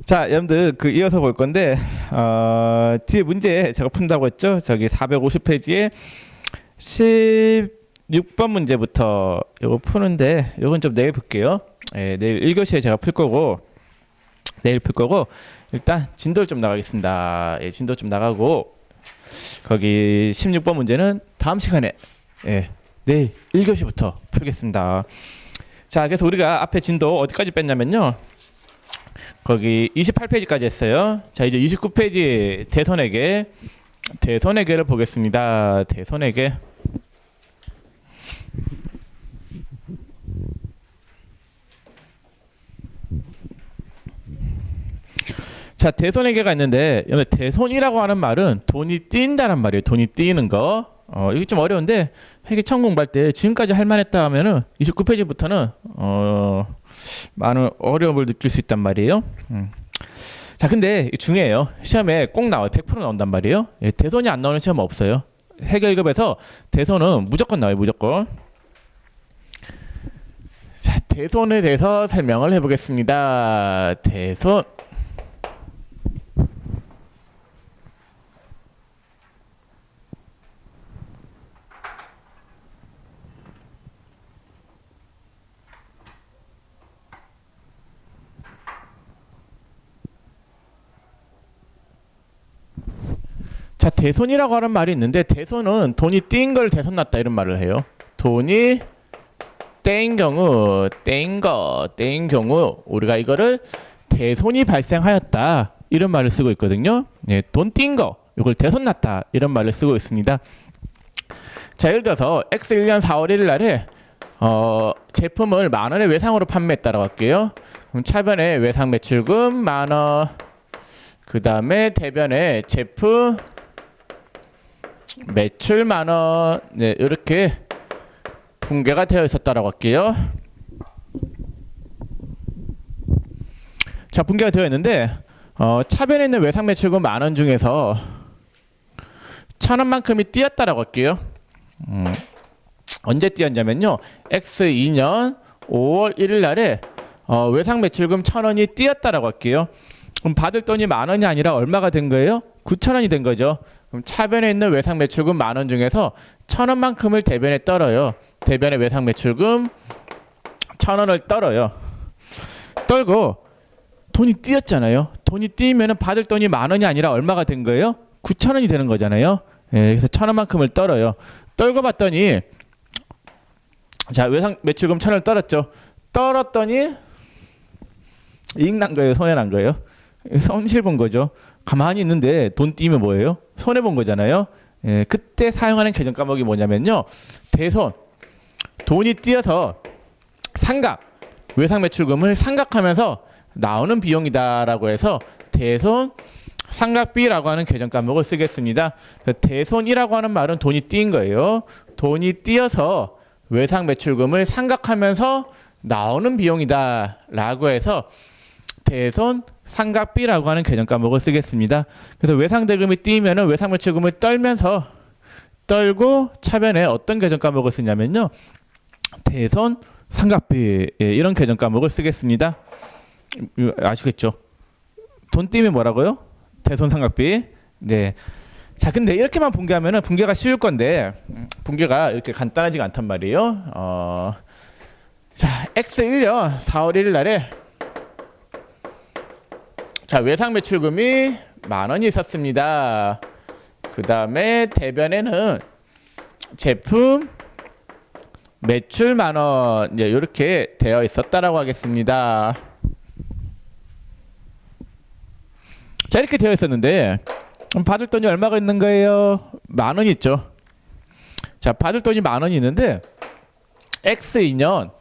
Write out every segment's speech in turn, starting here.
자, 여러분들 이어서 볼 건데 뒤에 문제 제가 푼다고 했죠. 저기 450페이지에 16번 문제부터 이거 푸는데 이건 좀 내일 볼게요. 내일 1교시에 제가 풀 거고 일단 진도를 좀 나가겠습니다. 진도 좀 나가고 거기 16번 문제는 다음 시간에 내일 1교시부터 풀겠습니다. 자, 그래서 우리가 앞에 진도 어디까지 뺐냐면요. 거기 28페이지까지 했어요. 자, 이제 29페이지 대손에게를 보겠습니다. 대손에게. 자, 대손에게가 있는데 대손이라고 하는 말은 돈이 뛴다는 말이에요. 돈이 뛰는 거. 이게 좀 어려운데 회계 처음 공부할 때 지금까지 할 만했다 하면은 29페이지부터는 많은 어려움을 느낄 수 있단 말이에요. 자, 근데 중요해요. 시험에 꼭 나와요. 100% 나온단 말이에요. 대손이 안 나오는 시험 없어요. 회계 1급에서 대손은 무조건 나와요. 무조건. 자, 대손에 대해서 설명을 해보겠습니다. 대손. 자, 대손이라고 하는 말이 있는데 대손은 돈이 뛴 걸 대손 났다 이런 말을 해요. 돈이 떼인 경우 우리가 이거를 대손이 발생하였다 이런 말을 쓰고 있거든요. 돈 뛴 거 이걸 대손 났다 이런 말을 쓰고 있습니다. 자, 예를 들어서 X 1년 4월 1일 날에 제품을 10,000원의 외상으로 판매했다라고 할게요. 그럼 차변에 외상 매출금 10,000원, 그 다음에 대변에 제품 매출 10,000원, 이렇게 분계가 되어 있었다라고 할게요. 자, 분계가 되어 있는데 차변에 있는 외상 매출금 10,000원 중에서 1,000원만큼이 뛰었다라고 할게요. 언제 뛰었냐면요, X 2년 5월 1일 날에 외상 매출금 1,000원이 뛰었다라고 할게요. 그럼 받을 돈이 10,000원이 아니라 얼마가 된 거예요? 9,000원이 된 거죠. 그럼 차변에 있는 외상 매출금 10,000원 중에서 1,000원만큼을 대변에 떨어요. 대변의 외상 매출금 1,000원을 떨어요. 떨고 돈이 뛰었잖아요. 돈이 뛰면은 받을 돈이 10,000원이 아니라 얼마가 된 거예요? 9,000원이 되는 거잖아요. 그래서 1,000원만큼을 떨어요. 떨고 봤더니 자, 외상 매출금 1,000원을 떨었죠. 떨었더니 이익 난 거예요? 손해 난 거예요? 손실 본 거죠. 가만히 있는데 돈 뛰면 뭐예요? 손해 본 거잖아요. 그때 사용하는 계정 과목이 뭐냐면요, 대손. 돈이 뛰어서 상각, 외상 매출금을 상각하면서 나오는 비용이다라고 해서 대손 상각비라고 하는 계정 과목을 쓰겠습니다. 대손이라고 하는 말은 돈이 뛴 거예요. 돈이 뛰어서 외상 매출금을 상각하면서 나오는 비용이다라고 해서 대손 상각비라고 하는 계정 과목을 쓰겠습니다. 그래서 외상 대금이 뛰면은 외상 매출금을 떨고 차변에 어떤 계정 과목을 쓰냐면요, 대손 상각비, 이런 계정 과목을 쓰겠습니다. 아시겠죠? 돈 뛰면 뭐라고요? 대손 상각비. 네. 자, 근데 이렇게만 분개하면은 분개가 쉬울 건데 분개가 이렇게 간단하지가 않단 말이에요. 자, X 1년 4월 1일 날에 자, 외상 매출금이 10,000원이 있었습니다. 그 다음에 대변에는 제품 매출 10,000원, 이렇게 되어 있었다라고 하겠습니다. 자, 이렇게 되어 있었는데 그럼 받을 돈이 얼마가 있는 거예요? 10,000원 있죠. 자, 받을 돈이 10,000원이 있는데 X 2년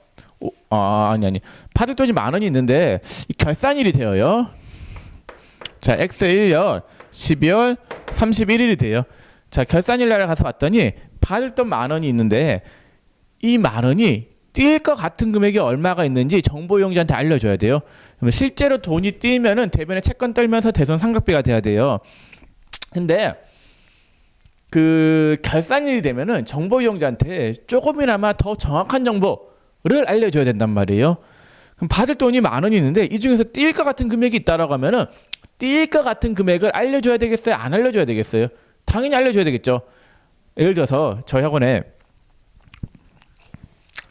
받을 돈이 10,000원이 있는데 결산일이 되어요. 자, X 1년 12월 31일이 돼요. 자, 결산일 날 가서 봤더니 받을 돈 10,000원이 있는데 이 10,000원이 뛸 것 같은 금액이 얼마가 있는지 정보 이용자한테 알려줘야 돼요. 그러면 실제로 돈이 뛰면은 대변에 채권 떨면서 대손 상각비가 돼야 돼요. 근데 그 결산일이 되면은 정보 이용자한테 조금이나마 더 정확한 정보를 알려줘야 된단 말이에요. 그럼 받을 돈이 10,000원이 있는데 이 중에서 뛸 것 같은 금액이 있다라고 하면은 뛸 것 같은 금액을 알려줘야 되겠어요? 안 알려줘야 되겠어요? 당연히 알려줘야 되겠죠. 예를 들어서 저희 학원에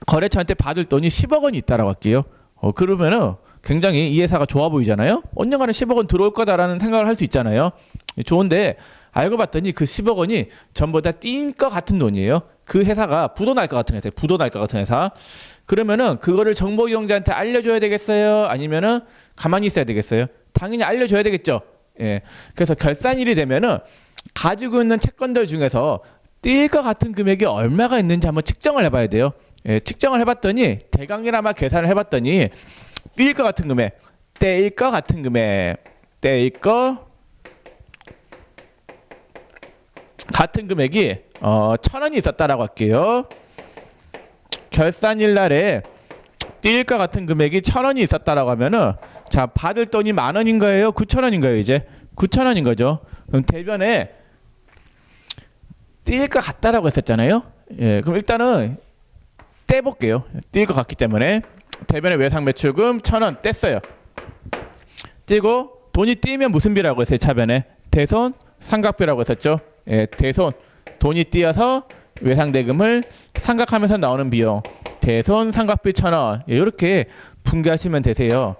거래처한테 받을 돈이 10억 원이 있다라고 할게요. 그러면은 굉장히 이 회사가 좋아 보이잖아요. 언젠가는 10억 원 들어올 거다라는 생각을 할 수 있잖아요. 좋은데 알고 봤더니 그 10억 원이 전부 다 뛴 것 같은 돈이에요. 그 회사가 부도 날 것 같은 회사예요. 부도 날 것 같은 회사. 그러면은 그거를 정보 이용자한테 알려줘야 되겠어요? 아니면은 가만히 있어야 되겠어요? 당연히 알려줘야 되겠죠. 예. 그래서 결산일이 되면은 가지고 있는 채권들 중에서 뛸 것 같은 금액이 얼마가 있는지 한번 측정을 해봐야 돼요. 예, 측정을 해봤더니 대강이나마 계산을 해봤더니 뛸 것 같은 금액, 떼일 것 같은 금액, 떼일 것 같은 금액이 1,000원이 있었다라고 할게요. 결산일 날에 뛸 것 같은 금액이 1,000원이 있었다라고 하면은 자 받을 돈이 10,000원인 거예요? 9,000원인 거예요? 이제 9,000원인 거죠. 그럼 대변에 뛸 것 같다라고 했었잖아요. 예, 그럼 일단은 떼볼게요. 뛸 것 같기 때문에 대변의 외상 매출금 1,000원 뗐어요. 띄고 돈이 띄면 무슨 비라고 했어요? 차변에 대손 삼각비라고 했었죠. 예, 대손 돈이 띄어서 외상대금을 삼각하면서 나오는 비용 대손 삼각비 1,000원. 예, 이렇게 분개하시면 되세요.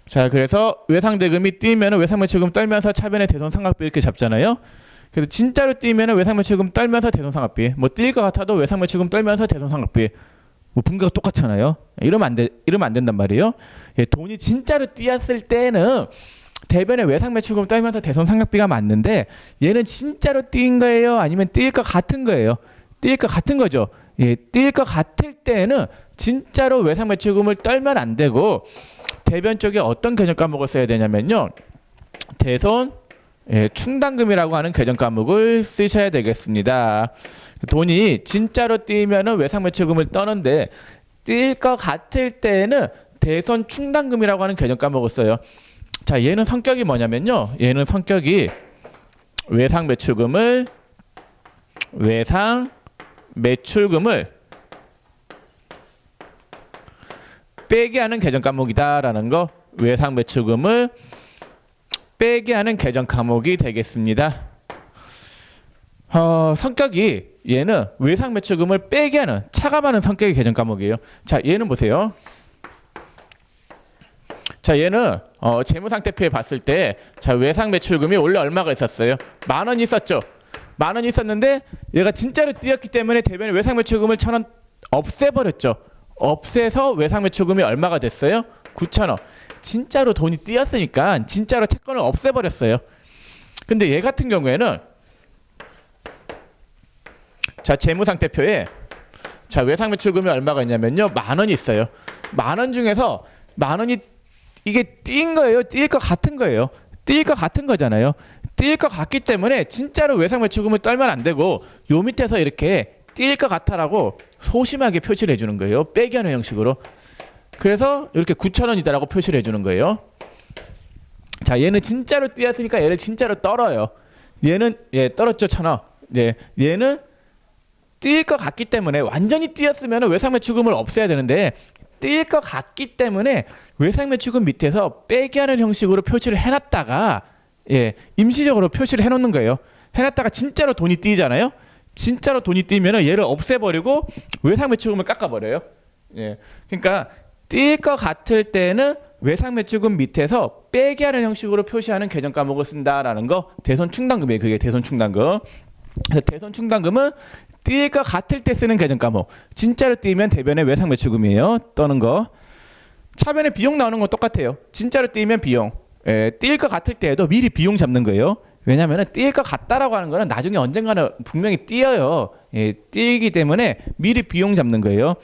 자, 그래서 외상대금이 띄면 외상매출금 떨면서 차변의 대손 삼각비 이렇게 잡잖아요. 그래서 진짜로 띄면 외상매출금 떨면서 대손 삼각비, 뭐 띄일 것 같아도 외상매출금 떨면서 대손 삼각비, 뭐 분개가 똑같잖아요. 이러면 안 된단 말이에요. 예, 돈이 진짜로 띄었을 때는 대변의 외상매출금 떨면서 대손 삼각비가 맞는데 얘는 진짜로 띄인 거예요? 아니면 띄일 것 같은 거예요? 띄일 것 같은 거죠. 예, 띄일 것 같을 때는 진짜로 외상매출금을 떨면 안 되고 대변 쪽에 어떤 계정 과목을 써야 되냐면요. 대손 충당금이라고 하는 계정 과목을 쓰셔야 되겠습니다. 돈이 진짜로 띄면은 외상매출금을 떠는데 띄일 것 같을 때는 대손 충당금이라고 하는 계정 과목을 써요. 자, 얘는 성격이 뭐냐면요. 얘는 성격이 외상매출금을 빼게 하는 계정 과목이다라는 거. 외상매출금을 빼게 하는 계정 과목이 되겠습니다. 성격이 얘는 외상매출금을 빼게 하는 차감하는 성격의 계정 과목이에요. 자, 얘는 보세요. 자, 얘는 재무상태표에 봤을 때 자, 외상매출금이 원래 얼마가 있었어요? 10,000원 있었죠. 10,000원 있었는데 얘가 진짜로 띄었기 때문에 대변에 외상매출금을 1,000원 없애버렸죠. 없애서 외상매출금이 얼마가 됐어요? 9,000원. 진짜로 돈이 띄었으니까 진짜로 채권을 없애버렸어요. 근데 얘 같은 경우에는 자, 재무상태표에 자, 외상매출금이 얼마가 있냐면요. 10,000원이 있어요. 10,000원 중에서 10,000원이 이게 띄인 거예요? 띄일 것 같은 거예요? 띄일 것 같은 거잖아요. 띄일 것 같기 때문에 진짜로 외상매출금을 떨면 안 되고 요 밑에서 이렇게 띄일 것 같아라고 소심하게 표시를 해주는 거예요. 빼기 하는 형식으로. 그래서 이렇게 9,000원이다라고 표시를 해주는 거예요. 자, 얘는 진짜로 띄었으니까 얘를 진짜로 떨어요. 얘는 떨었죠, 1,000원. 네, 얘는 띄일 것 같기 때문에 완전히 띄었으면 외상매출금을 없애야 되는데 띄일 것 같기 때문에 외상매출금 밑에서 빼기 하는 형식으로 표시를 해놨다가 임시적으로 표시를 해놓는 거예요. 해놨다가 진짜로 돈이 띄잖아요. 진짜로 돈이 띄면 얘를 없애버리고 외상매출금을 깎아버려요. 그러니까 띄일 것 같을 때는 외상매출금 밑에서 빼기 하는 형식으로 표시하는 계정 과목을 쓴다라는 거. 대손 충당금이에요. 그게 대손 충당금. 그래서 대손 충당금은 띄일 것 같을 때 쓰는 계정 과목. 진짜로 띄면 대변의 외상매출금이에요. 떠는 거. 차변에 비용 나오는 건 똑같아요. 진짜로 띄면 비용. 띄일 것 같을 때에도 미리 비용 잡는 거예요. 왜냐하면 띄일 것 같다라고 하는 거는 나중에 언젠가는 분명히 띄어요. 띄기 때문에 미리 비용 잡는 거예요.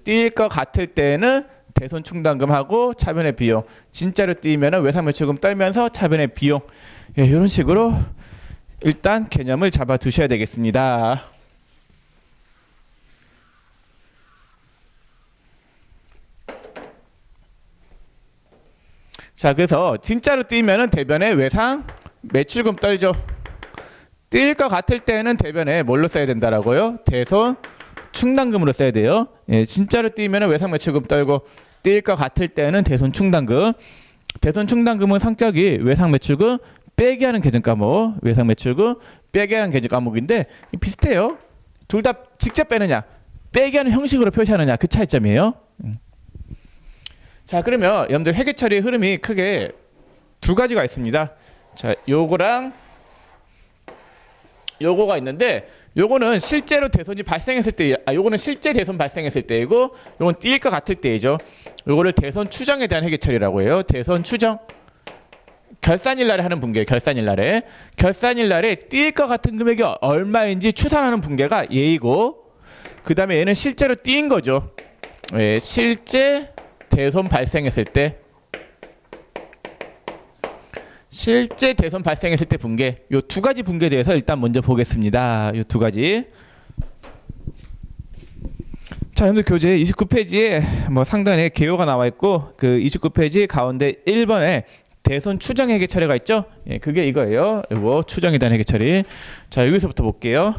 띄일 것 같을 때는 대손 충당금하고 차변의 비용. 진짜로 띄면 외상매출금 떨면서 차변의 비용. 이런 식으로 일단 개념을 잡아 두셔야 되겠습니다. 자, 그래서 진짜로 띄면은 대변에 외상 매출금 떨죠. 띄일 것 같을 때는 대변에 뭘로 써야 된다라고요? 대손 충당금으로 써야 돼요. 진짜로 띄면은 외상 매출금 떨고 뛸 것 같을 때는 대손 충당금. 대손 충당금은 성격이 외상 매출금 빼기 하는 계정 과목, 외상 매출금 빼기 하는 계정 과목인데 비슷해요. 둘 다 직접 빼느냐, 빼기 하는 형식으로 표시하느냐, 그 차이점이에요. 자, 그러면 여러분들 회계 처리 흐름이 크게 두 가지가 있습니다. 자, 요거랑 요거가 있는데, 요거는 실제로 대손이 발생했을 때, 요거는 실제 대손 발생했을 때이고, 요건 뛸 것 같을 때이죠. 요거를 대손 추정에 대한 회계 처리라고 해요. 대손 추정. 결산일 날에 하는 분계, 결산일 날에. 결산일 날에 뛸 것 같은 금액이 얼마인지 추산하는 분계가 얘이고, 그 다음에 얘는 실제로 뛴 거죠. 예, 실제 대손 발생했을 때, 실제 대손 발생했을 때 분계, 요 두 가지 분계에 대해서 일단 먼저 보겠습니다. 요 두 가지. 자, 여러분들 교재 29페이지에 뭐 상단에 개요가 나와 있고, 그 29페이지 가운데 1번에 대손 추정 회계 처리가 있죠. 예, 그게 이거예요. 이거 추정에 대한 회계 처리. 자, 여기서부터 볼게요.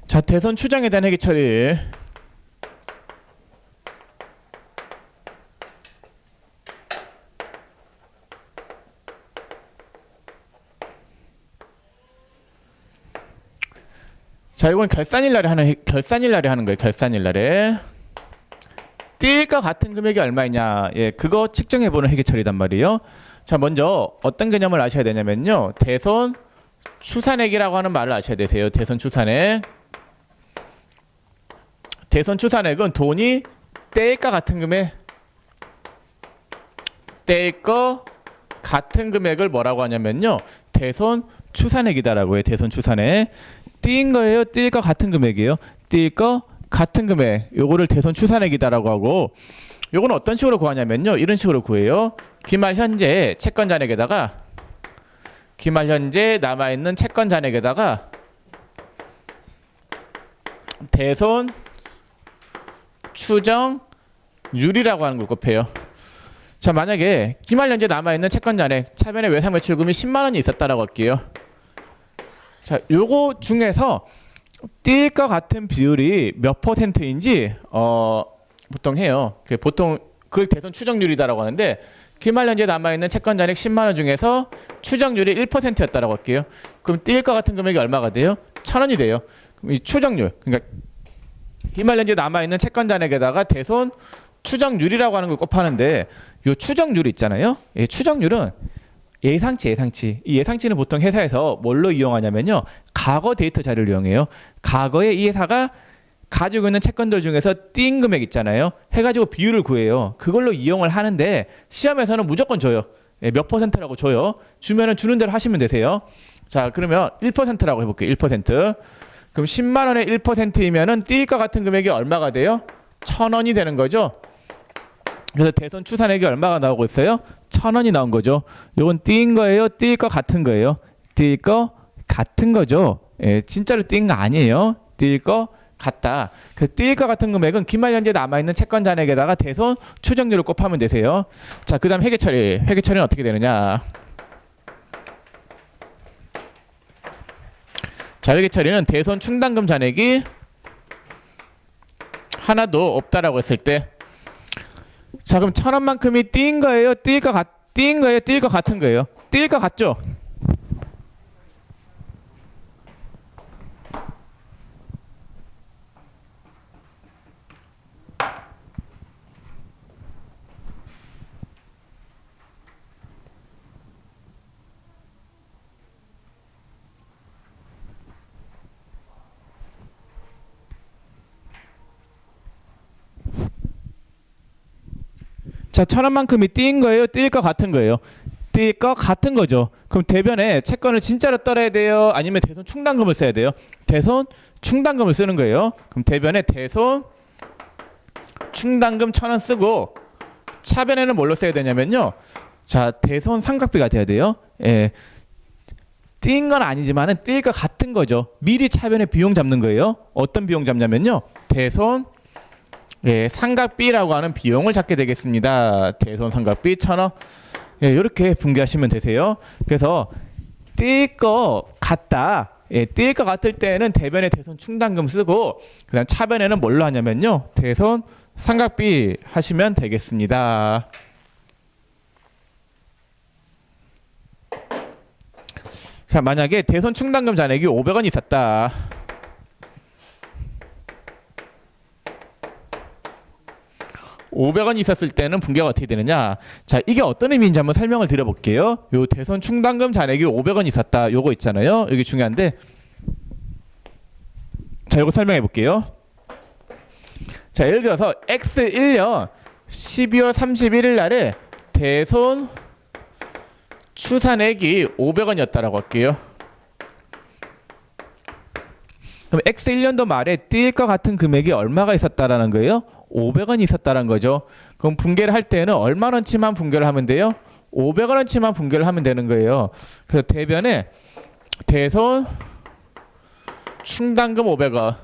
자, 대손 추정에 대한 회계 처리. 자, 이건 결산일 날에 하는 거예요. 결산일 날에 뛸 것 같은 금액이 얼마이냐, 예, 그거 측정해 보는 회계 처리단 말이에요. 자, 먼저 어떤 개념을 아셔야 되냐면요, 대손 추산액이라고 하는 말을 아셔야 되세요. 대손 추산액. 대손 추산액은 돈이 떼일 것 같은 금액, 떼일 것 같은 금액을 뭐라고 하냐면요, 대손 추산액이다라고 해요. 대손 추산액. 띈 거예요, 뛸 것 같은 금액이에요. 뛸 것 같은 금액, 요거를 대손 추산액이다라고 하고, 요거는 어떤 식으로 구하냐면요, 이런 식으로 구해요. 기말 현재 채권 잔액에다가, 기말 현재 남아있는 채권 잔액에다가 대손 추정률이라고 하는 걸 곱해요. 자, 만약에 기말 현재 남아있는 채권 잔액, 차변에 외상 매출금이 10만 원이 있었다라고 할게요. 자, 요거 중에서 뛸 것 같은 비율이 몇 퍼센트인지 보통 해요. 보통 그걸 대손 추정률이다라고 하는데, 기말 현재 남아있는 채권 잔액 10만 원 중에서 추정률이 1%였다라고 할게요. 그럼 뛸 것 같은 금액이 얼마가 돼요? 1,000원이 돼요. 그럼 이 추정률, 그러니까 기말 현재 남아있는 채권 잔액에다가 대손 추정률이라고 하는 걸 곱하는데, 이 추정률 있잖아요. 이 추정률은 예상치. 이 예상치는 보통 회사에서 뭘로 이용하냐면요, 과거 데이터 자료를 이용해요. 과거에 이 회사가 가지고 있는 채권들 중에서 띈 금액 있잖아요, 해가지고 비율을 구해요. 그걸로 이용을 하는데 시험에서는 무조건 줘요. 몇 퍼센트라고 줘요. 주면은 주는 대로 하시면 되세요. 자, 그러면 1%라고 해볼게요. 1%. 그럼 10만 원의 1%이면은 뛸 것 같은 금액이 얼마가 돼요? 1,000원이 되는 거죠. 그래서 대손 추산액이 얼마가 나오고 있어요? 1,000원이 나온 거죠. 요건 띈 거예요, 뛸 것 같은 거예요? 뛸 것 같은 거죠. 예, 진짜로 뛴 거 아니에요. 뛸 것 같다. 그 뛸 것 같은 금액은 기말 현재 남아있는 채권 잔액에다가 대손 추정률을 곱하면 되세요. 자, 그 다음 회계 처리. 회계 처리는 어떻게 되느냐. 자, 회계 처리는 대손 충당금 잔액이 하나도 없다라고 했을 때, 자, 그럼 1,000원만큼이 뛴 거예요, 뛸 것 같은 거예요? 뛸 것 같죠? 자, 1,000원만큼이 뛴 거예요, 뛸 것 같은 거예요? 뛸 것 같은 거죠. 그럼 대변에 채권을 진짜로 떨어야 돼요? 아니면 대손 충당금을 써야 돼요? 대손 충당금을 쓰는 거예요. 그럼 대변에 대손 충당금 1,000원 쓰고 차변에는 뭘로 써야 되냐면요. 자, 대손 삼각비가 돼야 돼요. 예. 뛴 건 아니지만은 뛸 것 같은 거죠. 미리 차변에 비용 잡는 거예요. 어떤 비용 잡냐면요. 대손 삼각비라고 하는 비용을 잡게 되겠습니다. 대손 삼각비 1,000원. 이렇게 분개하시면 되세요. 그래서 뛸 것 같다. 뛸 것 같을 때는 대변에 대손 충당금 쓰고 그다음 차변에는 뭘로 하냐면요. 대손 삼각비 하시면 되겠습니다. 자, 만약에 대손 충당금 잔액이 500원 있었다. (500원) 있었을 때는 분개가 어떻게 되느냐. 자, 이게 어떤 의미인지 한번 설명을 드려볼게요. 요 대손 충당금 잔액이 500원 있었다. 요거 있잖아요. 여기 중요한데, 자, 요거 설명해 볼게요. 자, 예를 들어서 X1년 12월 31일 날에 대손 추산액이 500원이었다라고 할게요. 그럼 X1년도 말에 뛸 것 같은 금액이 얼마가 있었다라는 거예요? 500원이 있었다는 거죠. 그럼 분개를 할 때는 얼마원치만 분개를 하면 돼요? 500원어치만 분개를 하면 되는 거예요. 그래서 대변에 대손 충당금 500원,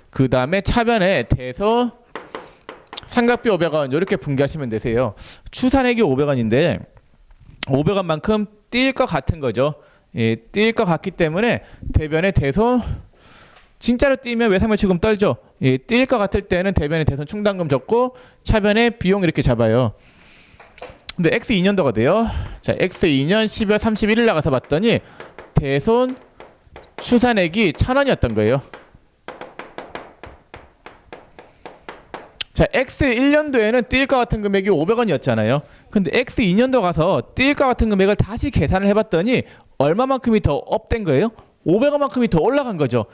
그 다음에 차변에 대손 삼각비 500원 이렇게 분개하시면 되세요. 추산액이 500원인데 500원만큼 뛸 것 같은 거죠. 뛸 것 같기 때문에 대변에 대손, 진짜로 뛰면 외상매출금 떨죠. 뛸 것 같을 때는 대변에 대손 충당금 적고 차변에 비용 이렇게 잡아요. 근데 X2년도가 돼요. 자, X2년 12월 31일 나가서 봤더니 대손 추산액이 1,000원이었던 거예요. 자, X1년도에는 뛸 것 같은 금액이 500원이었잖아요. 근데 X2년도 가서 뛸 것 같은 금액을 다시 계산을 해봤더니 얼마만큼이 더 업된 거예요? 500원만큼이 더 올라간 거죠.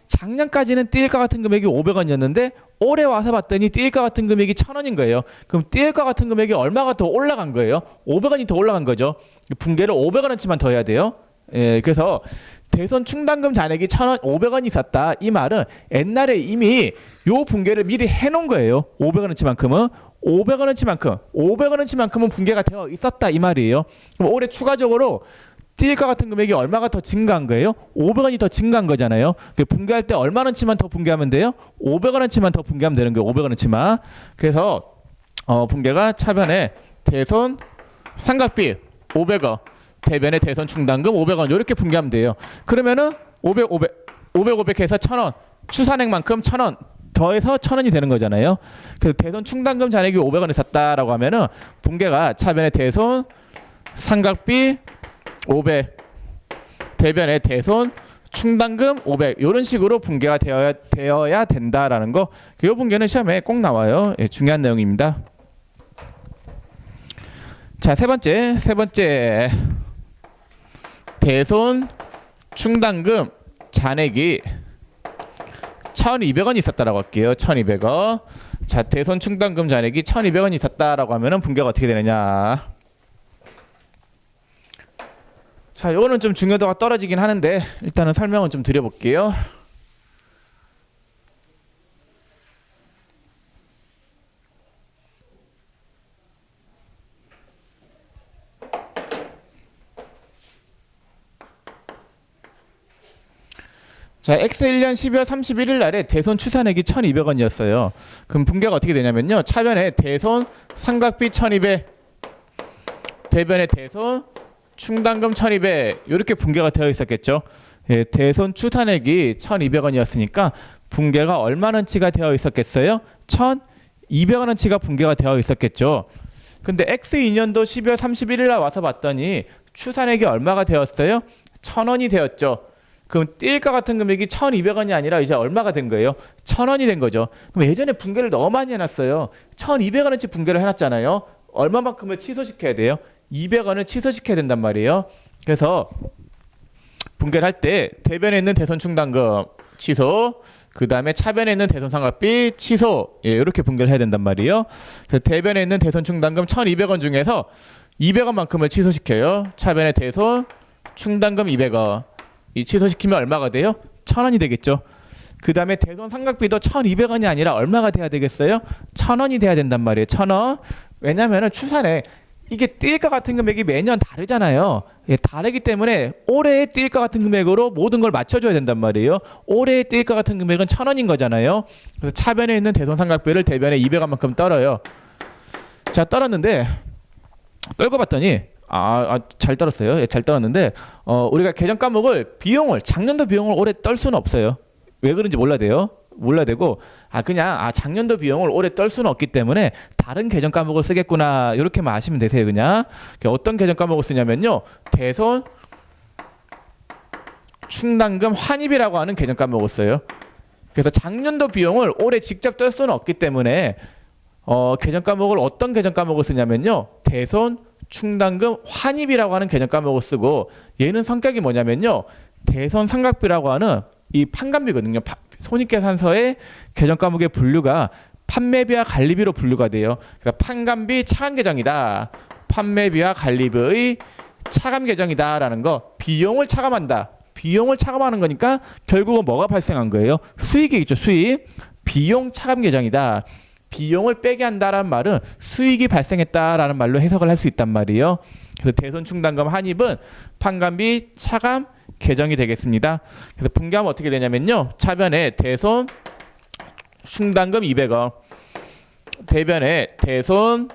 작년까지는 뛸 것 같은 금액이 500원이었는데 올해 와서 봤더니 뛸 것 같은 금액이 1,000원인 거예요. 그럼 뛸 것 같은 금액이 얼마가 더 올라간 거예요? 500원이 더 올라간 거죠. 분개를 500원어치만 더 해야 돼요. 그래서 대손 충당금 잔액이 1,000원, 500원이 있었다. 이 말은 옛날에 이미 요 분개를 미리 해놓은 거예요. 500원어치만큼은 500원어치만큼은 분개가 되어 있었다 이 말이에요. 그럼 올해 추가적으로 뛸 것 같은 금액이 얼마가 더 증가한 거예요? 500원이 더 증가한 거잖아요. 분개할 때 얼마원어치만 더 분개하면 돼요? 500원어치만 더 분개하면 되는 거예요. 500원어치만. 그래서 분개가 차변에 대손 삼각비 500원, 대변에 대손 충당금 500원 이렇게 분개하면 돼요. 그러면은 500 해서 1,000원, 추산액만큼 1,000원 더해서 1,000원이 되는 거잖아요. 그래서 대손 충당금 잔액이 500원을 샀다라고 하면은 분개가 차변에 대손 삼각비 500, 대변에 대손 충당금 500 이런 식으로 분개가 되어야 된다라는 거. 이 분개는 시험에 꼭 나와요. 중요한 내용입니다. 자, 세 번째 대손 충당금 잔액이 1,200원 있었다라고 할게요. 1,200원. 자, 대손 충당금 잔액이 1,200원 있었다라고 하면은 분개가 어떻게 되느냐? 자, 이거는 좀 중요도가 떨어지긴 하는데 일단은 설명은 좀 드려볼게요. 자, X1년 12월 31일 날에 대손 추산액이 1,200원이었어요. 그럼 분개가 어떻게 되냐면요. 차변에 대손 삼각비 1,200, 대변에 대손 충당금 1,200 이렇게 분개가 되어 있었겠죠. 대손 추산액이 1,200원이었으니까 분개가 얼마원치가 되어 있었겠어요? 1,200원어치가 분개가 되어 있었겠죠. 근데 X2년도 12월 31일 날 와서 봤더니 추산액이 얼마가 되었어요? 1,000원이 되었죠. 그럼 뛸 것 같은 금액이 1,200원이 아니라 이제 얼마가 된 거예요? 1,000원이 된 거죠. 그럼 예전에 분개를 너무 많이 해놨어요. 1,200원어치 분개를 해놨잖아요. 얼마만큼을 취소시켜야 돼요? 200원을 취소시켜야 된단 말이에요. 그래서 분개를 할 때 대변에 있는 대손 충당금 취소, 그 다음에 차변에 있는 대손 삼각비 취소, 이렇게 분개를 해야 된단 말이에요. 그래서 대변에 있는 대손 충당금 1,200원 중에서 200원만큼을 취소시켜요. 차변에 대손 충당금 200원. 이 취소시키면 얼마가 돼요? 1000원이 되겠죠. 그 다음에 대손 상각비도 1200원이 아니라 얼마가 돼야 되겠어요? 1000원이 돼야 된단 말이에요. 1000원. 왜냐면은 추산에 이게 뛸 것 같은 금액이 매년 다르잖아요. 예, 다르기 때문에 올해 뛸 것 같은 금액으로 모든 걸 맞춰줘야 된단 말이에요. 올해 뛸 것 같은 금액은 1000원인 거잖아요. 그래서 차변에 있는 대손 상각비를 대변에 200원만큼 떨어요. 자, 떨었는데 떨고 봤더니 잘 떨었어요. 예, 잘 떨었는데 우리가 계정 과목을 작년도 비용을 올해 떨 수는 없어요. 왜 그런지 몰라되고 그냥 작년도 비용을 올해 떨 수는 없기 때문에 다른 계정 과목을 쓰겠구나 이렇게만 아시면 되세요. 그냥 어떤 계정 과목을 쓰냐면요, 대손 충당금 환입이라고 하는 계정 과목을 써요. 그래서 작년도 비용을 올해 직접 떨 수는 없기 때문에 계정 과목을 어떤 계정 과목을 쓰냐면요, 대손 충당금 환입이라고 하는 계정 과목을 쓰고, 얘는 성격이 뭐냐면요, 대손 상각비라고 하는 이 판관비거든요. 손익계산서의 계정 과목의 분류가 판매비와 관리비로 분류가 돼요. 그래서 판관비 차감 계정이다. 판매비와 관리비의 차감 계정이다라는 거. 비용을 차감한다. 비용을 차감하는 거니까 결국은 뭐가 발생한 거예요? 수익이겠죠. 수익. 비용 차감 계정이다. 비용을 빼게 한다라는 말은 수익이 발생했다라는 말로 해석을 할 수 있단 말이에요. 그래서 대손 충당금 환입은 판관비 차감 계정이 되겠습니다. 그래서 분개하면 어떻게 되냐면요, 차변에 대손 충당금 200원, 대변에 대손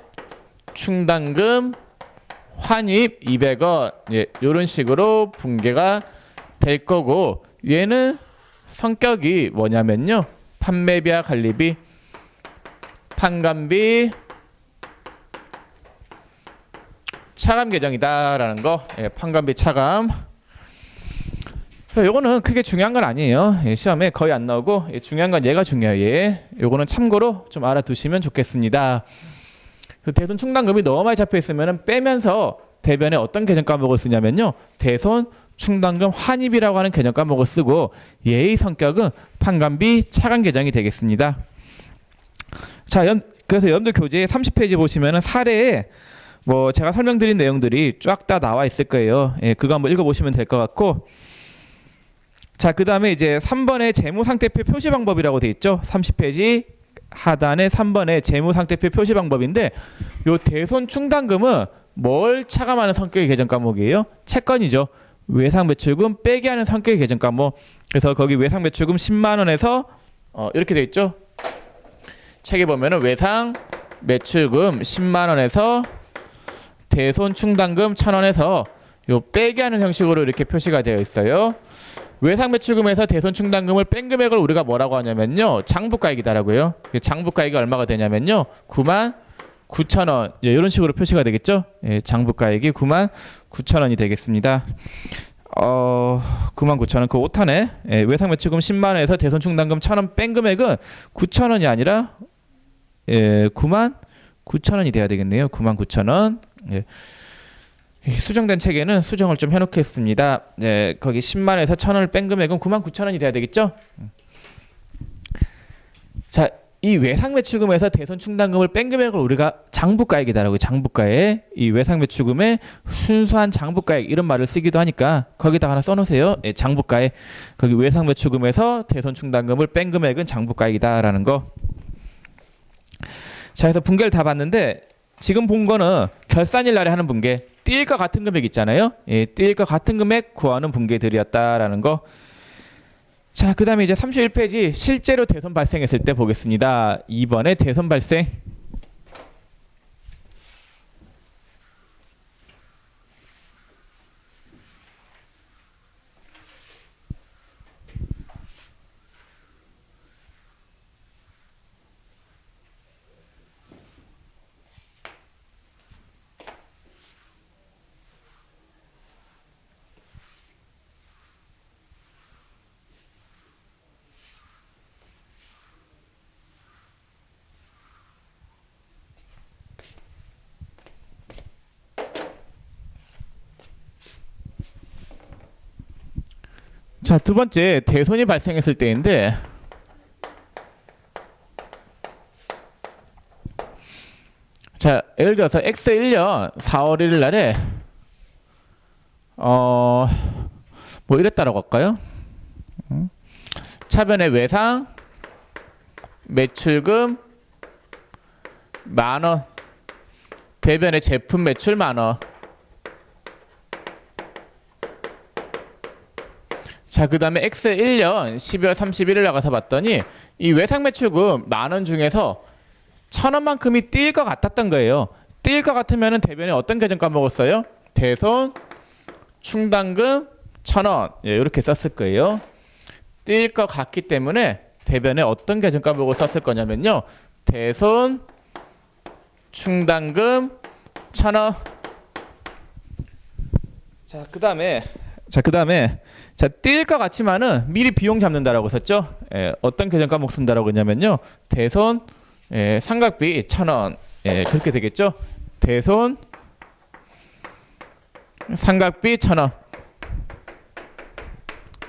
충당금 환입 200원, 예, 이런 식으로 분개가 될 거고, 얘는 성격이 뭐냐면요, 판매비와 관리비, 판관비 차감 계정이다라는 거. 예, 판관비 차감. 그래서 요거는 크게 중요한 건 아니에요. 예, 시험에 거의 안 나오고, 예, 중요한 건 얘가 중요해요. 예. 요거는 참고로 좀 알아두시면 좋겠습니다. 대손 충당금이 너무 많이 잡혀 있으면 빼면서 대변에 어떤 계정 과목을 쓰냐면요, 대손 충당금 환입이라고 하는 계정 과목을 쓰고, 얘의 성격은 판관비 차감 계정이 되겠습니다. 자, 그래서 여러분들 교재 30페이지 보시면은 사례에 제가 설명드린 내용들이 쫙 다 나와 있을 거예요. 예, 그거 한번 읽어보시면 될 것 같고, 자, 그 다음에 이제 3번에 재무상태표 표시 방법이라고 돼 있죠. 30페이지 하단에 3번에 재무상태표 표시 방법인데, 요 대손 충당금은 뭘 차감하는 성격의 계정 과목이에요? 채권이죠. 외상 매출금 빼기 하는 성격의 계정 과목. 그래서 거기 외상 매출금 10만 원에서 이렇게 돼 있죠. 책에 보면은 외상 매출금 10만 원에서 대손 충당금 1000원에서 요 빼기 하는 형식으로 이렇게 표시가 되어 있어요. 외상 매출금에서 대손 충당금을 뺀 금액을 우리가 뭐라고 하냐면요, 장부가액이다라고요. 장부가액이 얼마가 되냐면요, 99,000원. 예, 이런 식으로 표시가 되겠죠. 예, 장부가액이 99,000원이 되겠습니다. 99,000원. 그 오타네. 예, 외상 매출금 10만 원에서 대손 충당금 1000원 뺀 금액은 9,000원이 아니라 99,000원이 돼야 되겠네요. 99,000원. 예. 수정된 책에는 수정을 좀 해놓겠습니다. 예, 거기 10만에서 1000원을 뺀 금액은 99,000원이 돼야 되겠죠. 자, 이 외상 매출금에서 대손 충당금을 뺀 금액을 우리가 장부가액이다라고, 장부가액. 이 외상 매출금의 순수한 장부가액, 이런 말을 쓰기도 하니까 거기다 하나 써놓으세요. 예, 장부가액. 거기 외상 매출금에서 대손 충당금을 뺀 금액은 장부가액이다라는 거. 자, 그래서 분개를 다 봤는데, 지금 본 거는 결산일 날에 하는 분개, 뛸 것 같은 금액 있잖아요. 예, 뛸 것 같은 금액 구하는 분개들이었다라는 거. 자, 그 다음에 이제 31페이지 실제로 대손 발생했을 때 보겠습니다. 2번에 대손 발생. 자, 두 번째 대손이 발생했을 때인데, 자, 예를 들어서 X1년 4월 1일 날에 뭐 이랬다라고 할까요? 차변의 외상 매출금 10,000원, 대변의 제품 매출 10,000원. 자, 그 다음에 X1년 12월 31일 나가서 봤더니 이 외상 매출금 10,000원 중에서 1,000원만큼이 뛸 것 같았던 거예요. 뛸 것 같으면 대변에 어떤 계정 까먹었어요? 대손 충당금 1,000원. 예, 이렇게 썼을 거예요. 뛸 것 같기 때문에 대변에 어떤 계정 까먹고 썼을 거냐면요. 대손 충당금 1,000원. 자, 그다음에 뛸 것 같지만은 미리 비용 잡는다라고 썼죠. 예, 어떤 계정 까먹 쓴다라고 했냐면요. 대손 상각비 1,000원. 예, 그렇게 되겠죠. 대손 상각비 1,000원.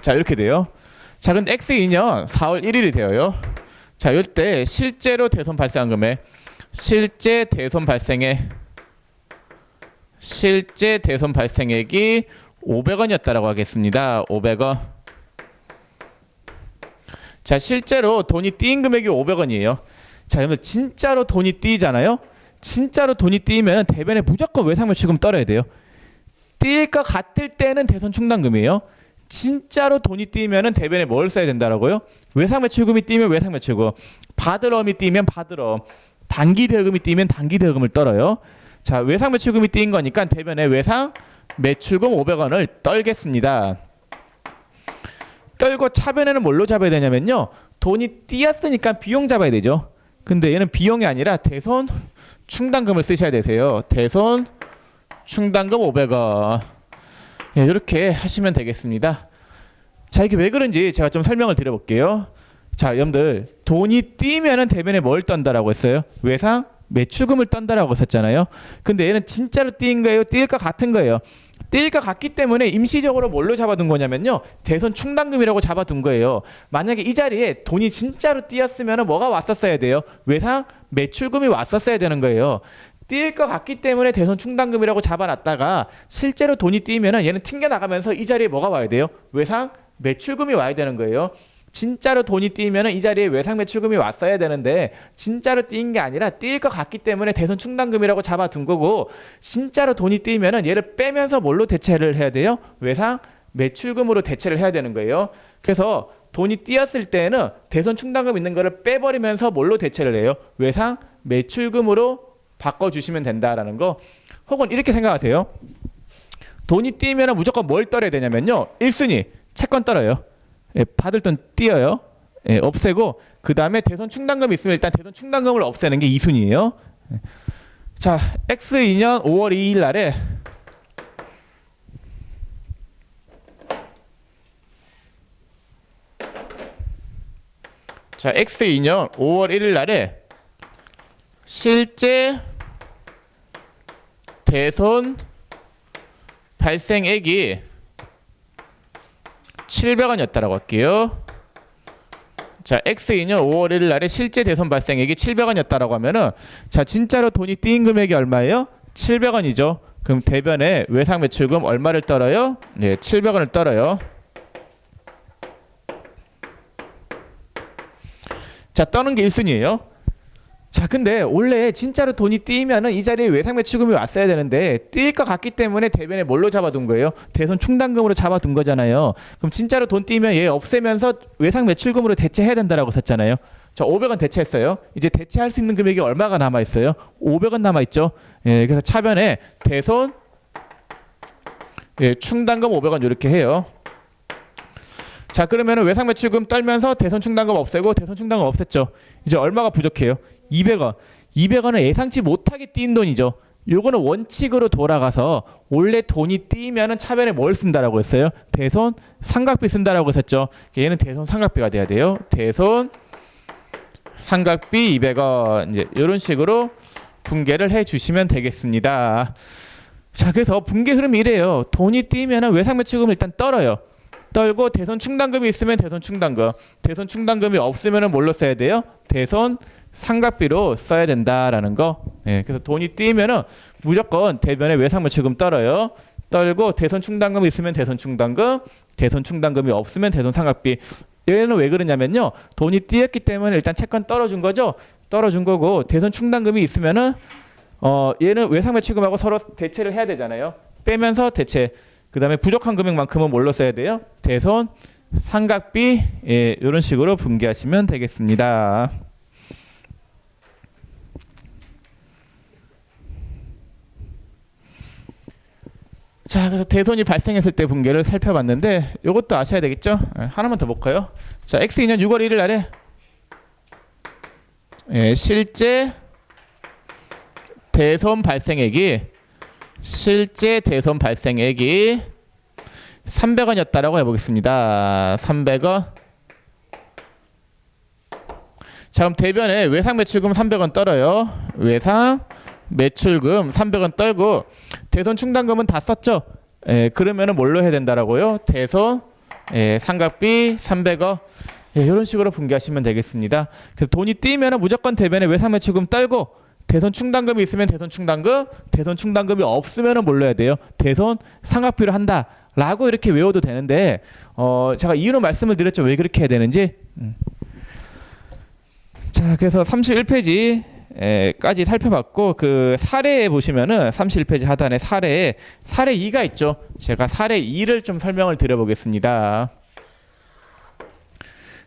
자, 이렇게 돼요. 자, 근데 X2년 4월 1일이 되어요. 자, 이때 실제로 대손 발생한 금액, 실제 대손 발생액이 500원이었다라고 하겠습니다. 500원. 자, 실제로 돈이 띄인 금액이 500원이에요. 자, 그러면 진짜로 돈이 띄잖아요. 진짜로 돈이 띄면 대변에 무조건 외상 매출금 떨어야 돼요. 띄일 것 같을 때는 대손 충당금이에요. 진짜로 돈이 띄면은 대변에 뭘 써야 된다라고요? 외상 매출금이 띄면 외상 매출금, 받을엄이 띄면 받을엄, 단기 대금이 띄면 단기 대금을 떨어요. 자, 외상 매출금이 띄인 거니까 대변에 외상 매출금 500원을 떨겠습니다. 떨고 차변에는 뭘로 잡아야 되냐면요. 돈이 띄었으니까 비용 잡아야 되죠. 근데 얘는 비용이 아니라 대손 충당금을 쓰셔야 되세요. 대손 충당금 500원. 예, 이렇게 하시면 되겠습니다. 자, 이게 왜 그런지 제가 좀 설명을 드려볼게요. 자, 여러분들 돈이 띄면은 대변에 뭘 떤다라고 했어요? 외상 매출금을 떤다라고 썼잖아요. 근데 얘는 진짜로 띄인 거예요? 띄일 것 같은 거예요. 띄일 것 같기 때문에 임시적으로 뭘로 잡아둔 거냐면요. 대손 충당금이라고 잡아둔 거예요. 만약에 이 자리에 돈이 진짜로 띄었으면 뭐가 왔었어야 돼요? 외상 매출금이 왔었어야 되는 거예요. 띄일 것 같기 때문에 대손 충당금이라고 잡아놨다가 실제로 돈이 띄면은 얘는 튕겨나가면서 이 자리에 뭐가 와야 돼요? 외상 매출금이 와야 되는 거예요. 진짜로 돈이 띄면은 이 자리에 외상 매출금이 왔어야 되는데 진짜로 띄인 게 아니라 띄일 것 같기 때문에 대손 충당금이라고 잡아둔 거고, 진짜로 돈이 띄면은 얘를 빼면서 뭘로 대체를 해야 돼요? 외상 매출금으로 대체를 해야 되는 거예요. 그래서 돈이 띄었을 때는 대손 충당금 있는 거를 빼버리면서 뭘로 대체를 해요? 외상 매출금으로 바꿔주시면 된다라는 거. 혹은 이렇게 생각하세요. 돈이 띄면은 무조건 뭘 떨어야 되냐면요. 1순위 채권 떨어요. 예, 받을 돈 띄어요. 예, 없애고 그 다음에 대손 충당금이 있으면 일단 대손 충당금을 없애는 게 2순위예요. 자, X2년 5월 2일 날에 자, X2년 5월 1일 날에 실제 대손 발생액이 700원이었다라고 할게요. 자, X2년 5월 1일 날에 실제 대손 발생액이 700원이었다라고 하면은, 자, 진짜로 돈이 띄인 금액이 얼마예요? 700원이죠. 그럼 대변에 외상 매출금 얼마를 떨어요? 네, 700원을 떨어요. 자, 떠는 게 1순위예요. 자, 근데 원래 진짜로 돈이 띄면은 이 자리에 외상 매출금이 왔어야 되는데 띄일 것 같기 때문에 대변에 뭘로 잡아둔 거예요? 대손 충당금으로 잡아둔 거잖아요. 그럼 진짜로 돈 띄면 얘 없애면서 외상 매출금으로 대체해야 된다라고 썼잖아요. 자, 500원 대체했어요. 이제 대체할 수 있는 금액이 얼마가 남아 있어요? 500원 남아 있죠. 예, 그래서 차변에 대손 충당금 500원 이렇게 해요. 자, 그러면은 외상 매출금 떨면서 대손 충당금 없애고 대손 충당금 없앴죠. 이제 얼마가 부족해요? 200원. 200원은 예상치 못하게 띄인 돈이죠. 요거는 원칙으로 돌아가서 원래 돈이 띄면은 차변에 뭘 쓴다라고 했어요? 대손 상각비 쓴다라고 했었죠. 얘는 대손 상각비가 돼야 돼요. 대손 상각비 200원. 이제 이런 식으로 분계를 해 주시면 되겠습니다. 자, 그래서 분계 흐름이 이래요. 돈이 띄면은 외상 매출금을 일단 떨어요. 떨고 대손 충당금이 있으면 대손 충당금, 대손 충당금이 없으면 뭘로 써야 돼요? 대손 삼각비로 써야 된다라는 거. 예, 그래서 돈이 띄면은 무조건 대변에 외상매출금 떨어요. 떨고 대손 충당금이 있으면 대손 충당금, 대손 충당금이 없으면 대손 삼각비. 얘는 왜 그러냐면요. 돈이 띄었기 때문에 일단 채권 떨어준 거죠. 떨어준 거고 대손 충당금이 있으면은 얘는 외상매출금하고 서로 대체를 해야 되잖아요. 빼면서 대체. 그다음에 부족한 금액만큼은 뭘로 써야 돼요? 대손 삼각비. 예, 이런 식으로 분개하시면 되겠습니다. 자, 그래서 대손이 발생했을 때 분개를 살펴봤는데 이것도 아셔야 되겠죠? 하나만 더 볼까요? 자, X2년 6월 1일 날에 실제 대손 발생액이 300원이었다라고 해보겠습니다. 300원. 자, 그럼 대변에 외상 매출금 300원 떨어요. 외상 매출금 300원 떨고 대손 충당금은 다 썼죠. 그러면은 뭘로 해야 된다라고요? 대손 삼각비 300원. 이런 식으로 분개하시면 되겠습니다. 그래서 돈이 띄면은 무조건 대변에 외상 매출금 떨고 대손 충당금이 있으면 대손 충당금, 대손 충당금이 없으면은 뭘로 해야 돼요? 대손 삼각비로 한다라고 이렇게 외워도 되는데 제가 이유는 말씀을 드렸죠. 왜 그렇게 해야 되는지. 자, 그래서 31페이지 까지 살펴봤고 그 사례에 보시면은 31페이지 하단에 사례 2가 있죠. 제가 사례 2를 좀 설명을 드려보겠습니다.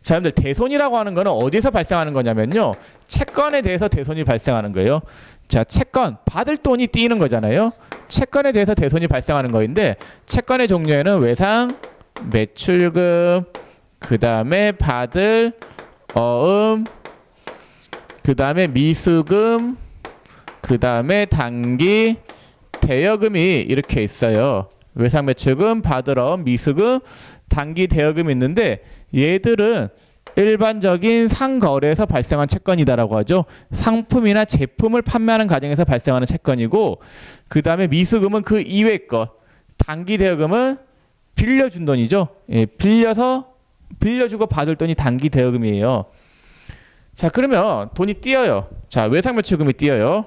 자, 여러분들 대손이라고 하는 거는 어디서 발생하는 거냐면요. 채권에 대해서 대손이 발생하는 거예요. 자, 채권 받을 돈이 띄는 거잖아요. 채권에 대해서 대손이 발생하는 거인데 채권의 종류에는 외상, 매출금, 그 다음에 받을 어음, 그 다음에 미수금, 그 다음에 단기 대여금이 이렇게 있어요. 외상 매출금, 받을 어음, 미수금, 단기 대여금이 있는데 얘들은 일반적인 상거래에서 발생한 채권이다라고 하죠. 상품이나 제품을 판매하는 과정에서 발생하는 채권이고 그 다음에 미수금은 그 이외의 것. 단기 대여금은 빌려준 돈이죠. 예, 빌려주고 받을 돈이 단기 대여금이에요. 자, 그러면 돈이 띄어요. 자, 외상 매출금이 띄어요.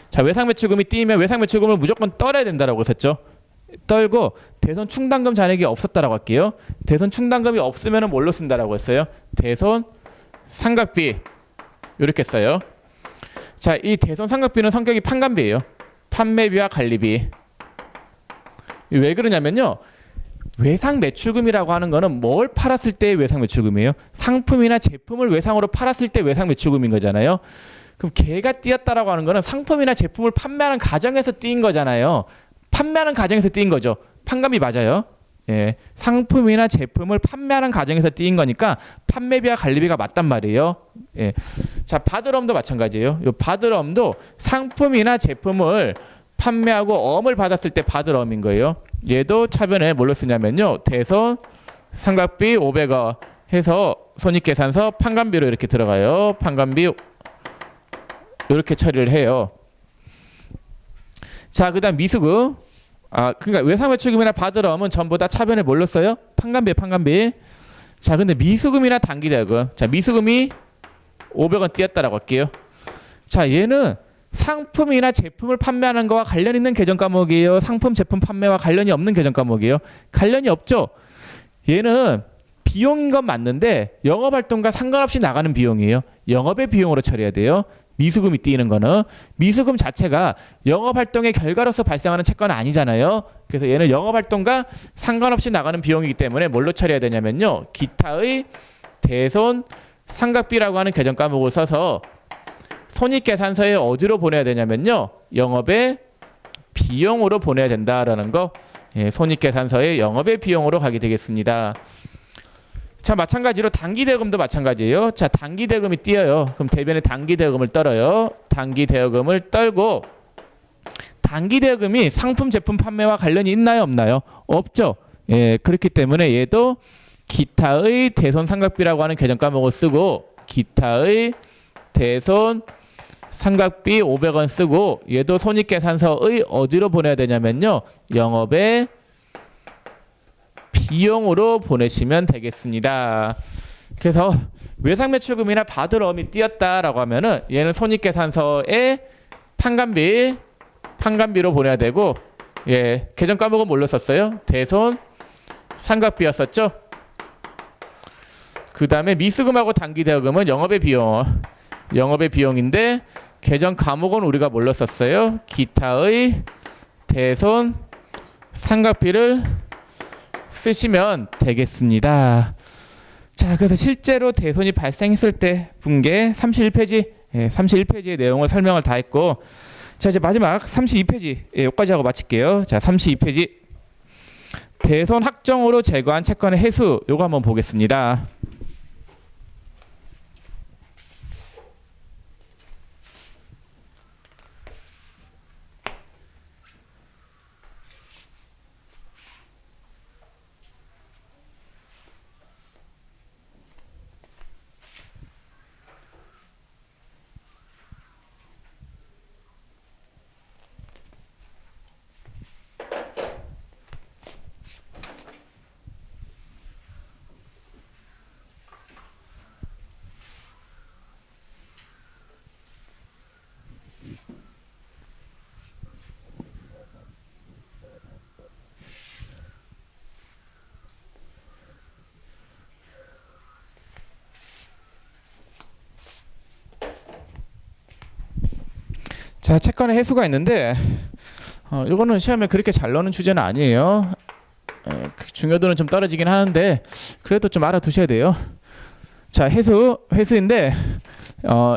자, 외상 매출금이 띄면 외상 매출금을 무조건 떨어야 된다라고 했었죠. 떨고 대손 충당금 잔액이 없었다라고 할게요. 대손 충당금이 없으면 뭘로 쓴다라고 했어요? 대손 삼각비. 이렇게 써요. 자, 이 대손 삼각비는 성격이 판관비예요. 판매비와 관리비. 왜 그러냐면요. 외상 매출금이라고 하는 거는 뭘 팔았을 때의 외상 매출금이에요? 상품이나 제품을 외상으로 팔았을 때 외상 매출금인 거잖아요. 그럼 걔가 띄었다라고 하는 거는 상품이나 제품을 판매하는 과정에서 띄인 거잖아요. 판매하는 과정에서 띄인 거죠. 판관비 맞아요. 예, 상품이나 제품을 판매하는 과정에서 띄인 거니까 판매비와 관리비가 맞단 말이에요. 예. 자, 받을 어음도 마찬가지예요. 요 받을 어음도 상품이나 제품을 판매하고 어음을 받았을 때 받을 어음인 거예요. 얘도 차변에 뭘로 쓰냐면요. 대손 삼각비 500원 해서 손익계산서 판관비로 이렇게 들어가요. 판관비 이렇게 처리를 해요. 자, 그다음 미수금. 그러니까 외상매출금이나 받을 어음은 전부 다 차변에 뭘로 써요? 판관비. 자, 근데 미수금이나 단기대여금. 자, 미수금이 500원 띄었다라고 할게요. 자, 얘는 상품이나 제품을 판매하는 거와 관련 있는 계정 과목이에요. 상품, 제품 판매와 관련이 없는 계정 과목이에요. 관련이 없죠. 얘는 비용인 건 맞는데 영업활동과 상관없이 나가는 비용이에요. 영업의 비용으로 처리해야 돼요. 미수금이 띄는 거는 미수금 자체가 영업활동의 결과로서 발생하는 채권은 아니잖아요. 그래서 얘는 영업활동과 상관없이 나가는 비용이기 때문에 뭘로 처리해야 되냐면요. 기타의 대손 삼각비라고 하는 계정 과목을 써서 손익계산서에 어디로 보내야 되냐면요. 영업의 비용으로 보내야 된다라는 거. 예, 손익계산서에 영업의 비용으로 가게 되겠습니다. 자, 마찬가지로 단기대여금도 마찬가지예요. 자, 단기대여금이 띄어요. 그럼 대변에 단기대여금을 떨어요. 단기대여금을 떨고 단기대여금이 상품 제품 판매와 관련이 있나요? 없나요? 없죠. 예, 그렇기 때문에 얘도 기타의 대손 삼각비라고 하는 계정 과목을 쓰고 기타의 대손 삼각비 500원 쓰고 얘도 손익계산서의 어디로 보내야 되냐면요. 영업의 비용으로 보내시면 되겠습니다. 그래서 외상매출금이나 받을 어음이 띄었다라고 하면은 얘는 손익계산서에 판관비로 보내야 되고, 예, 계정 과목은 뭘로 썼어요? 대손 삼각비였었죠. 그 다음에 미수금하고 단기대여금은 영업의 비용인데 계정 과목은 우리가 뭘로 썼어요? 기타의 대손 삼각비를 쓰시면 되겠습니다. 자, 그래서 실제로 대손이 발생했을 때 분계 31페이지, 31페이지의 내용을 설명을 다 했고, 자, 이제 마지막 32페이지, 여기까지 하고 마칠게요. 자, 32페이지. 대손 확정으로 제거한 채권의 해수, 요거 한번 보겠습니다. 자, 채권의 해수가 있는데 이거는 시험에 그렇게 잘 나오는 주제는 아니에요. 중요도는 좀 떨어지긴 하는데 그래도 좀 알아두셔야 돼요. 자, 해수인데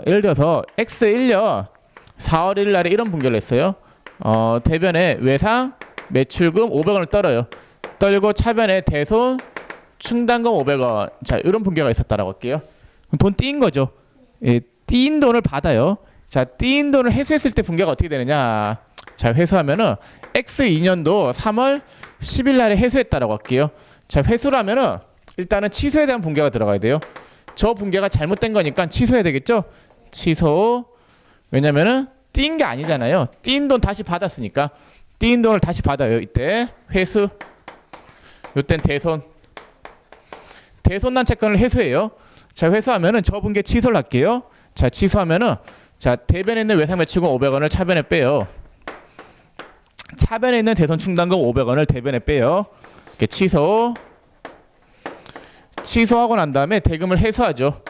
예를 들어서 X1년 4월 1일 날에 이런 분결을 했어요. 대변에 외상 매출금 500원을 떨고 차변에 대손 충당금 500원. 자, 이런 분결가 있었다라고 할게요. 돈 띄인 거죠. 예, 띄인 돈을 받아요. 자, 띄인 돈을 회수했을 때 분계가 어떻게 되느냐. 자, 회수하면은 X2년도 3월 10일 날에 회수했다라고 할게요. 자, 회수라면은 일단은 취소에 대한 분계가 들어가야 돼요. 저 분계가 잘못된 거니까 취소해야 되겠죠? 취소. 왜냐면은 띄인 게 아니잖아요. 띄인 돈 다시 받았으니까. 띄인 돈을 다시 받아요. 이때 회수. 이땐 대손난 채권을 회수해요. 자, 회수하면은 저 분계 취소를 할게요. 자, 취소하면은 자, 대변에 있는 외상매출금 500원을 차변에 빼요. 차변에 있는 대손 충당금 500원을 대변에 빼요. 이렇게 취소하고 난 다음에 대금을 회수하죠.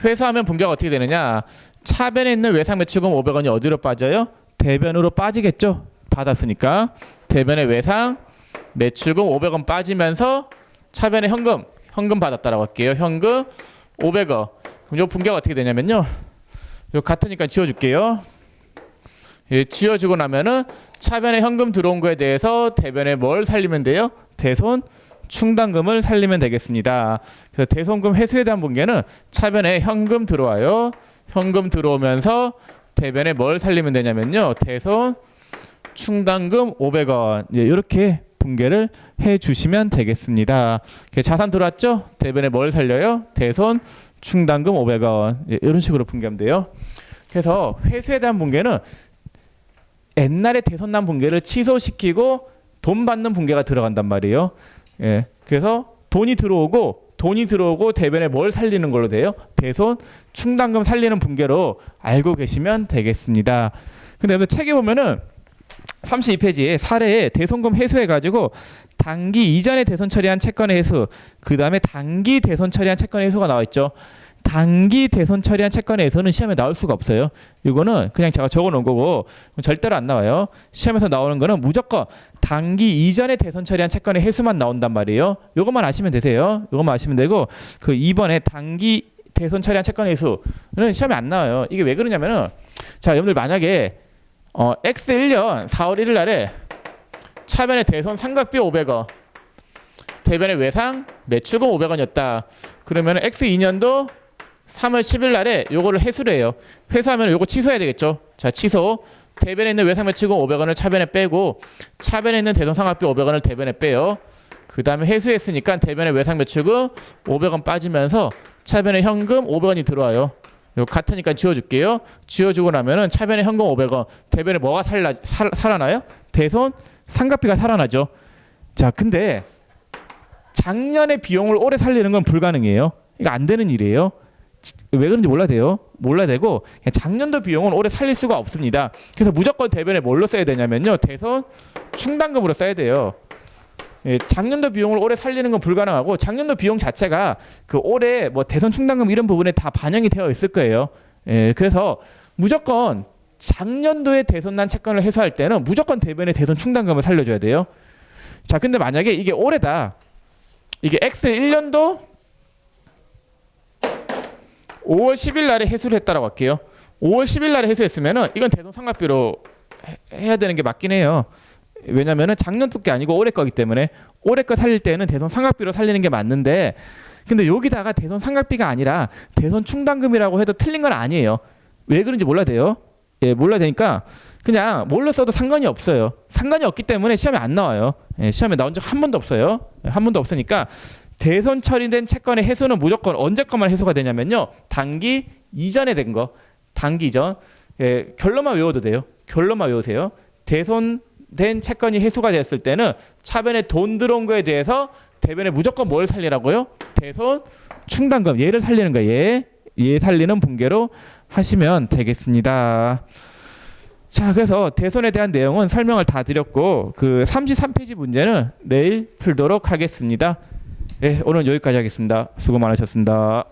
회수하면 분계가 어떻게 되느냐. 차변에 있는 외상매출금 500원이 어디로 빠져요? 대변으로 빠지겠죠. 받았으니까. 대변에 외상 매출금 500원 빠지면서 차변에 현금 받았다라고 할게요. 현금 500원. 그럼 요 분계가 어떻게 되냐면요. 요 같으니까 지워줄게요. 예, 지워주고 나면은 차변에 현금 들어온 거에 대해서 대변에 뭘 살리면 돼요? 대손 충당금을 살리면 되겠습니다. 그래서 대손금 회수에 대한 분계는 차변에 현금 들어와요. 현금 들어오면서 대변에 뭘 살리면 되냐면요. 대손 충당금 500원. 예, 이렇게 분계를 해주시면 되겠습니다. 자산 들어왔죠? 대변에 뭘 살려요? 대손 충당금 500원. 예, 이런 식으로 분계하면 돼요. 그래서 회수에 대한 분계는 옛날에 대손난 분계를 취소시키고 돈 받는 분계가 들어간단 말이에요. 예, 그래서 돈이 들어오고 대변에 뭘 살리는 걸로 돼요? 대손 충당금 살리는 분계로 알고 계시면 되겠습니다. 근데 책에 보면은 32페이지에 사례에 대손금 회수해가지고 단기 이전에 대손 처리한 채권의 회수, 그 다음에 단기 대손 처리한 채권의 회수가 나와 있죠. 단기 대손 처리한 채권의 회수는 시험에 나올 수가 없어요. 이거는 그냥 제가 적어놓은 거고 절대로 안 나와요. 시험에서 나오는 거는 무조건 단기 이전에 대손 처리한 채권의 회수만 나온단 말이에요. 이것만 아시면 되세요. 이것만 아시면 되고 그 2번에 단기 대손 처리한 채권의 회수는 시험에 안 나와요. 이게 왜 그러냐면은 자, 여러분들 만약에 X1년 4월 1일 날에 차변에 대손 삼각비 500원, 대변에 외상 매출금 500원이었다. 그러면 X2년도 3월 10일 날에 요거를 회수를 해요. 회수하면 요거 취소해야 되겠죠. 자, 취소. 대변에 있는 외상 매출금 500원을 차변에 빼고 차변에 있는 대손 삼각비 500원을 대변에 빼요. 그 다음에 회수했으니까 대변에 외상 매출금 500원 빠지면서 차변에 현금 500원이 들어와요. 요 같으니까 지워줄게요. 지워주고 나면은 차변에 현금 500원, 대변에 뭐가 살아나요? 대손 삼각비가 살아나죠. 자, 근데 작년의 비용을 올해 살리는 건 불가능해요. 이거 안 되는 일이에요. 왜 그런지 몰라야 되고 그냥 작년도 비용은 올해 살릴 수가 없습니다. 그래서 무조건 대변에 뭘로 써야 되냐면요. 대손 충당금으로 써야 돼요. 예, 작년도 비용을 올해 살리는 건 불가능하고 작년도 비용 자체가 그 올해 뭐 대손 충당금 이런 부분에 다 반영이 되어 있을 거예요. 예, 그래서 무조건 작년도에 대손난 채권을 회수할 때는 무조건 대변에 대손 충당금을 살려줘야 돼요. 자, 근데 만약에 이게 올해다. 이게 X 1년도 5월 10일 날에 회수를 했다라고 할게요. 5월 10일 날에 회수했으면은 이건 대손 상각비로 해야 되는 게 맞긴 해요. 왜냐면은 작년 게 아니고 올해 거기 때문에 올해 거 살릴 때는 대손 상각비로 살리는 게 맞는데 근데 여기다가 대손 상각비가 아니라 대손 충당금이라고 해도 틀린 건 아니에요. 왜 그런지 몰라야 돼요. 예, 몰라야 되니까 그냥 뭘로 써도 상관이 없어요. 상관이 없기 때문에 시험에 안 나와요. 예, 시험에 나온 적 한 번도 없어요. 한 번도 없으니까 대손 처리된 채권의 해수는 무조건 언제 것만 해수가 되냐면요. 단기 이전에 된 거. 단기 이전. 예, 결론만 외워도 돼요. 결론만 외우세요. 대손된 채권이 해수가 됐을 때는 차변에 돈 들어온 거에 대해서 대변에 무조건 뭘 살리라고요? 대손 충당금. 얘를 살리는 거예요. 얘 살리는 분계로 하시면 되겠습니다. 자, 그래서 대손에 대한 내용은 설명을 다 드렸고 그 33페이지 문제는 내일 풀도록 하겠습니다. 네, 오늘 여기까지 하겠습니다. 수고 많으셨습니다.